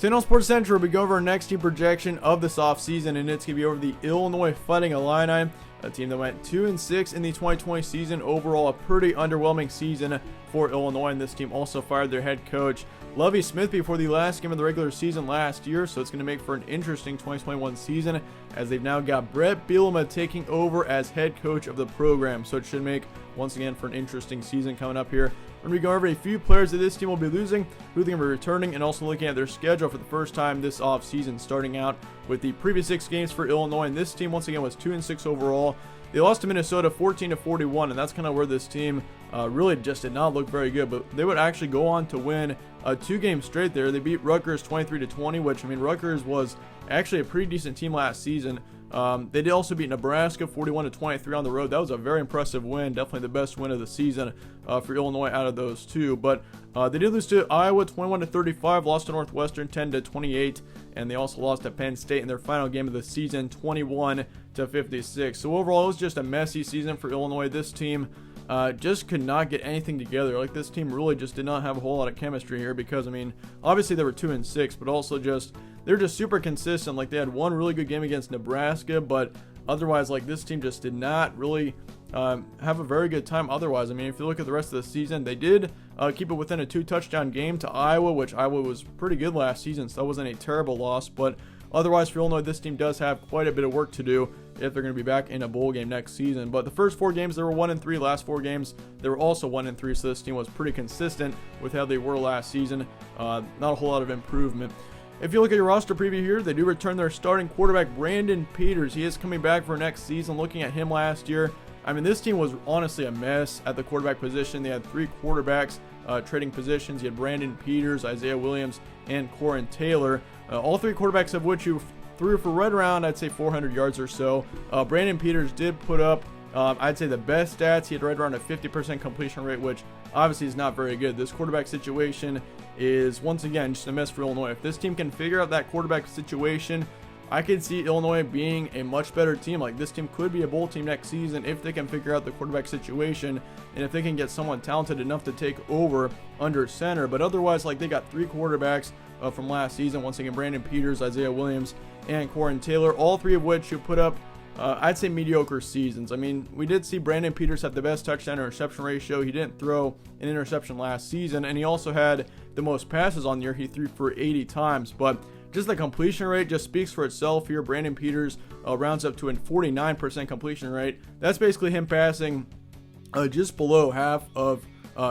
Today on Sports Central, we go over our next team projection of this offseason, and it's going to be over the Illinois Fighting Illini, a team that went 2-6 in the 2020 season. Overall, a pretty underwhelming season for Illinois, and this team also fired their head coach, Lovie Smith, before the last game of the regular season last year, so it's going to make for an interesting 2021 season, as they've now got Brett Bielema taking over as head coach of the program, so it should make, once again, for an interesting season coming up here. When we go over a few players that this team will be losing, who they're going to be returning, and also looking at their schedule for the first time this offseason, starting out with the previous 6 games for Illinois. And this team, once again, was 2-6 overall. They lost to Minnesota 14-41, and that's kind of where this team really just did not look very good. But they would actually go on to win 2 games straight there. They beat Rutgers 23-20, which, I mean, Rutgers was actually a pretty decent team last season. They did also beat Nebraska 41-23 on the road. That was a very impressive win, definitely the best win of the season for Illinois out of those two. But they did lose to Iowa 21-35, lost to Northwestern 10-28, and they also lost to Penn State in their final game of the season 21-56. So overall, it was just a messy season for Illinois. This team just could not get anything together. Like, this team really just did not have a whole lot of chemistry here, because, I mean, obviously they were 2-6, but also just they're just super consistent. Like, they had one really good game against Nebraska, but otherwise, like, this team just did not really have a very good time otherwise. I mean, if you look at the rest of the season, they did keep it within a 2-touchdown game to Iowa, which Iowa was pretty good last season, so that wasn't a terrible loss. But otherwise, for Illinois, this team does have quite a bit of work to do if they're going to be back in a bowl game next season. But the first 4 games, they were 1-3. Last 4 games, they were also 1-3. So this team was pretty consistent with how they were last season. Not a whole lot of improvement. If you look at your roster preview here, they do return their starting quarterback, Brandon Peters. He is coming back for next season. Looking at him last year, I mean, this team was honestly a mess at the quarterback position. They had 3 quarterbacks trading positions. You had Brandon Peters, Isaiah Williams, and Corin Taylor. All 3 quarterbacks of which you threw for right around, I'd say, 400 yards or so. Brandon Peters did put up, I'd say, the best stats. He had right around a 50% completion rate, which obviously is not very good. This quarterback situation is, once again, just a mess for Illinois. If this team can figure out that quarterback situation, I could see Illinois being a much better team. Like, this team could be a bowl team next season if they can figure out the quarterback situation, and if they can get someone talented enough to take over under center. But otherwise, like, they got 3 quarterbacks from last season. Once again, Brandon Peters, Isaiah Williams, and Corin Taylor, all 3 of which should put up I'd say mediocre seasons. I mean, we did see Brandon Peters have the best touchdown interception ratio. He didn't throw an interception last season, and he also had the most passes on the year. He threw for 80 times, but just the completion rate just speaks for itself here. Brandon Peters rounds up to a 49% completion rate. That's basically him passing just below half of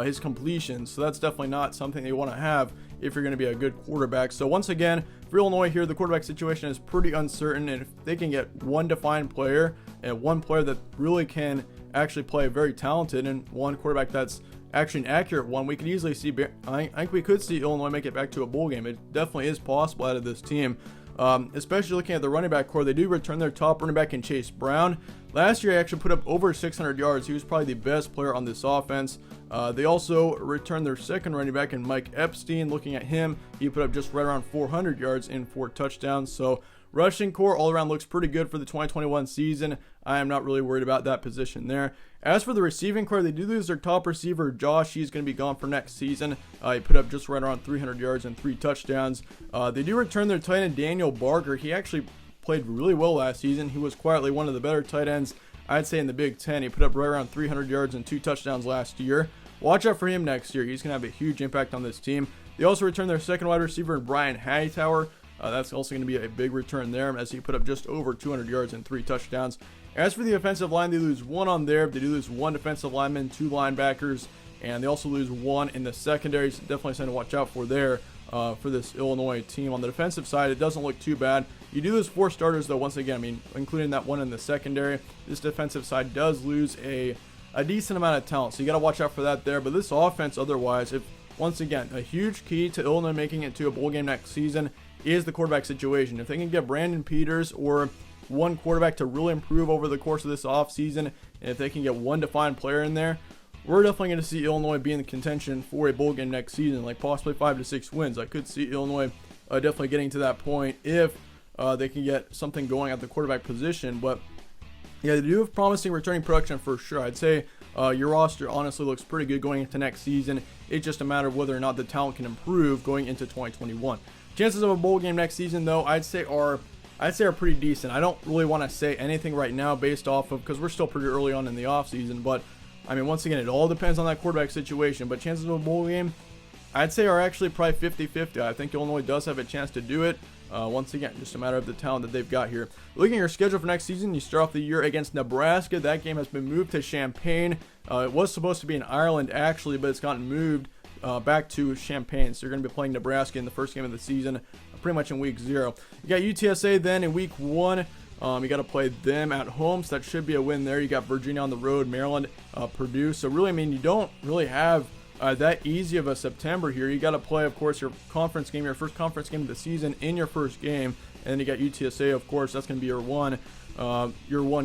his completions, so that's definitely not something they want to have if you're going to be a good quarterback. So once again, for Illinois here, the quarterback situation is pretty uncertain, and if they can get one defined player and one player that really can actually play very talented, and one quarterback that's actually an accurate one, we could easily see, I think we could see Illinois make it back to a bowl game. It definitely is possible out of this team. Especially looking at the running back core, they do return their top running back in Chase Brown. Last year, he actually put up over 600 yards. He was probably the best player on this offense. They also returned their second running back in Mike Epstein. Looking at him, he put up just right around 400 yards and 4 touchdowns. So rushing core all around looks pretty good for the 2021 season. I am not really worried about that position there. As for the receiving core, they do lose their top receiver, Josh. He's going to be gone for next season. He put up just right around 300 yards and 3 touchdowns. They do return their tight end, Daniel Barker. He actually played really well last season. He was quietly one of the better tight ends, I'd say, in the Big Ten. He put up right around 300 yards and 2 touchdowns last year. Watch out for him next year. He's going to have a huge impact on this team. They also return their second wide receiver, Brian Hightower. That's also going to be a big return there, as he put up just over 200 yards and 3 touchdowns. As for the offensive line, they lose 1 on there. They do lose 1 defensive lineman, 2 linebackers, and they also lose 1 in the secondary. So definitely something to watch out for there for this Illinois team. On the defensive side, it doesn't look too bad. You do lose 4 starters, though, once again, I mean, including that 1 in the secondary. This defensive side does lose a decent amount of talent, so you got to watch out for that there. But this offense, otherwise, once again, a huge key to Illinois making it to a bowl game next season is the quarterback situation. If they can get Brandon Peters or one quarterback to really improve over the course of this offseason, and if they can get one defined player in there, we're definitely going to see Illinois be in the contention for a bowl game next season, like possibly 5 to 6 wins. I could see Illinois definitely getting to that point if they can get something going at the quarterback position. But yeah, they do have promising returning production for sure. I'd say your roster honestly looks pretty good going into next season. It's just a matter of whether or not the talent can improve going into 2021. Chances of a bowl game next season, though, I'd say are pretty decent. I don't really want to say anything right now based off of, because we're still pretty early on in the offseason, but I mean, once again, it all depends on that quarterback situation. But chances of a bowl game, I'd say are actually probably 50-50. I think Illinois does have a chance to do it. Once again, just a matter of the talent that they've got here. Looking at your schedule for next season, you start off the year against Nebraska. That game has been moved to Champaign. It was supposed to be in Ireland, actually, but it's gotten moved back to Champaign. So you're going to be playing Nebraska in the first game of the season, pretty much in week 0. You got UTSA then in week 1. You got to play them at home, so that should be a win there. You got Virginia on the road, Maryland, Purdue. So really, I mean, you don't really have that easy of a September here. You got to play, of course, your conference game, your first conference game of the season in your first game. And then you got UTSA, of course. That's going to be your one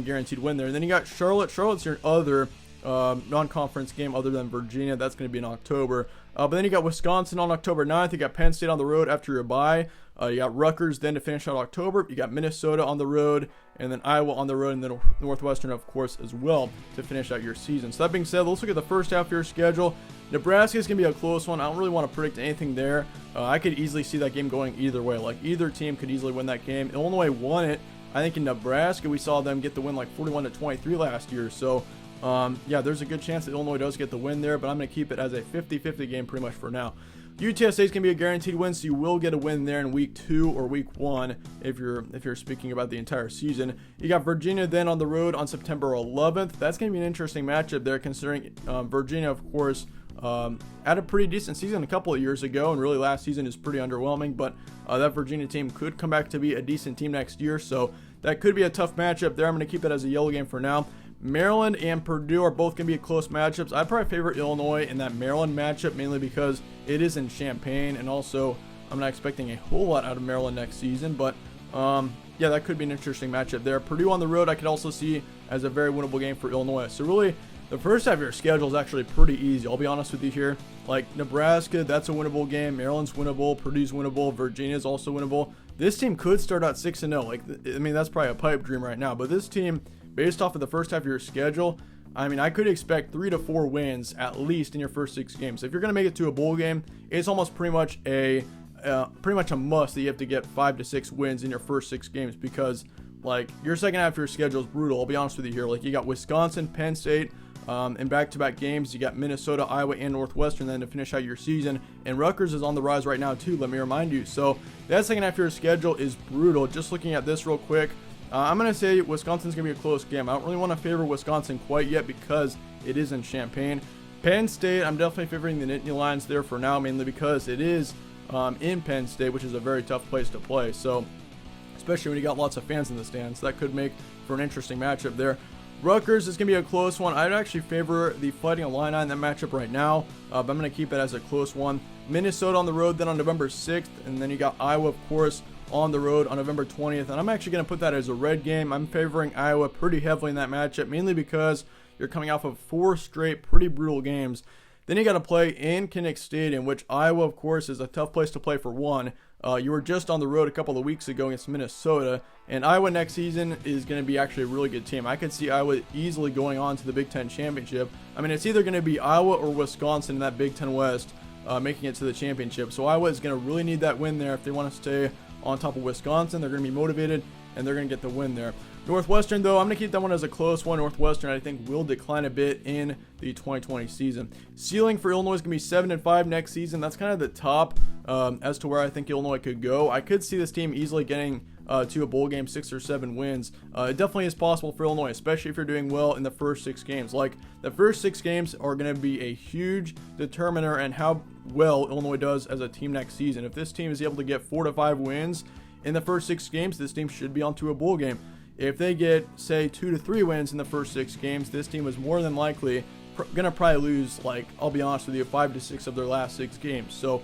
guaranteed win there. And then you got Charlotte. Charlotte's your other non-conference game other than Virginia. That's going to be in October. But then you got Wisconsin on October 9th. You got Penn State on the road after your bye. You got Rutgers then to finish out October. You got Minnesota on the road, and then Iowa on the road, and then Northwestern, of course, as well to finish out your season. So that being said, let's look at the first half of your schedule. Nebraska is going to be a close one. I don't really want to predict anything there. I could easily see that game going either way. Like, either team could easily win that game. Illinois won it. I think in Nebraska, we saw them get the win like 41-23 last year. So, yeah, there's a good chance that Illinois does get the win there, but I'm going to keep it as a 50-50 game pretty much for now. UTSA is going to be a guaranteed win, so you will get a win there in week 2 or week 1 if you're speaking about the entire season. You got Virginia then on the road on September 11th. That's going to be an interesting matchup there, considering Virginia, of course, had a pretty decent season a couple of years ago, and really last season is pretty underwhelming, but that Virginia team could come back to be a decent team next year, so that could be a tough matchup there. I'm going to keep that as a yellow game for now. Maryland and Purdue are both going to be close matchups. I'd probably favor Illinois in that Maryland matchup, mainly because it is in Champaign, and also I'm not expecting a whole lot out of Maryland next season, but yeah, that could be an interesting matchup there. Purdue on the road I could also see as a very winnable game for Illinois. So really, the first half of your schedule is actually pretty easy. I'll be honest with you here. Like, Nebraska, that's a winnable game. Maryland's winnable. Purdue's winnable. Virginia's also winnable. This team could start out 6-0. Like, I mean, that's probably a pipe dream right now, but this team, based off of the first half of your schedule, I mean, I could expect 3 to 4 wins at least in your first 6 games. If you're going to make it to a bowl game, it's almost pretty much a must that you have to get 5 to 6 wins in your first 6 games, because like, your second half of your schedule is brutal. I'll be honest with you here. Like, you got Wisconsin, Penn State, in back-to-back games. You got Minnesota, Iowa, and Northwestern then to finish out your season. And Rutgers is on the rise right now too, let me remind you. So that second half of your schedule is brutal. Just looking at this real quick, I'm going to say Wisconsin's going to be a close game. I don't really want to favor Wisconsin quite yet because it is in Champaign. Penn State, I'm definitely favoring the Nittany Lions there for now, mainly because it is in Penn State, which is a very tough place to play. So, especially when you got lots of fans in the stands, that could make for an interesting matchup there. Rutgers is going to be a close one. I'd actually favor the Fighting Illini in that matchup right now, but I'm going to keep it as a close one. Minnesota on the road then on November 6th, and then you got Iowa, of course, on the road on November 20th, and I'm actually going to put that as a red game. I'm favoring Iowa pretty heavily in that matchup, mainly because you're coming off of 4 straight pretty brutal games. Then you got to play in Kinnick Stadium, which Iowa, of course, is a tough place to play for one. You were just on the road a couple of weeks ago against Minnesota, and Iowa next season is going to be actually a really good team. I could see Iowa easily going on to the Big Ten championship. I mean, it's either going to be Iowa or Wisconsin in that Big Ten West making it to the championship. So Iowa is going to really need that win there if they want to stay on top of Wisconsin. They're going to be motivated, and they're going to get the win there. Northwestern, though, I'm going to keep that one as a close one. Northwestern, I think, will decline a bit in the 2020 season. Ceiling for Illinois is going to be 7-5 next season. That's kind of the top as to where I think Illinois could go. I could see this team easily getting to a bowl game, 6 or 7 wins. It definitely is possible for Illinois, especially if you're doing well in the first 6 games. Like, the first 6 games are going to be a huge determiner in how well Illinois does as a team next season. If this team is able to get 4 to 5 wins in the first 6 games, this team should be onto a bowl game. If they get, say, 2 to 3 wins in the first 6 games, this team is more than likely going to probably lose, like, I'll be honest with you, 5 to 6 of their last 6 games. So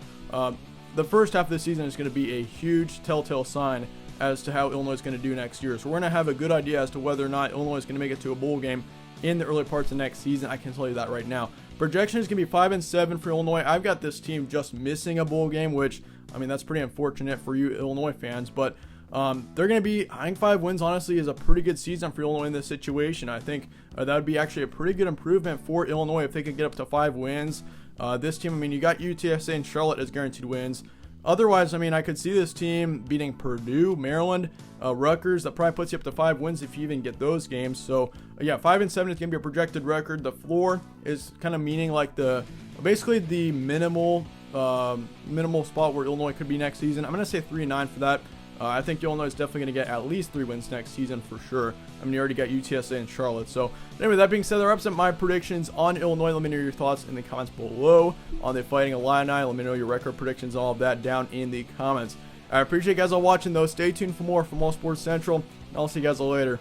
the first half of the season is going to be a huge telltale sign as to how Illinois is going to do next year. So we're going to have a good idea as to whether or not Illinois is going to make it to a bowl game in the early parts of next season. I can tell you that right now. Projection is going to be 5-7 for Illinois. I've got this team just missing a bowl game, which, I mean, that's pretty unfortunate for you Illinois fans, but they're going to be, I think 5 wins, honestly, is a pretty good season for Illinois in this situation. I think that would be actually a pretty good improvement for Illinois if they could get up to 5 wins. This team, I mean, you got UTSA and Charlotte as guaranteed wins. Otherwise, I mean, I could see this team beating Purdue, Maryland, Rutgers. That probably puts you up to 5 wins if you even get those games. So, yeah, 5-7 is going to be a projected record. The floor is kind of meaning like basically the minimal spot where Illinois could be next season. I'm going to say 3-9 for that. I think Illinois is definitely going to get at least 3 wins next season for sure. I mean, you already got UTSA and Charlotte. So, anyway, that being said, that wraps up my predictions on Illinois. Let me know your thoughts in the comments below on the Fighting Illini. Let me know your record predictions, all of that down in the comments. I appreciate you guys all watching, though. Stay tuned for more from All Sports Central. I'll see you guys all later.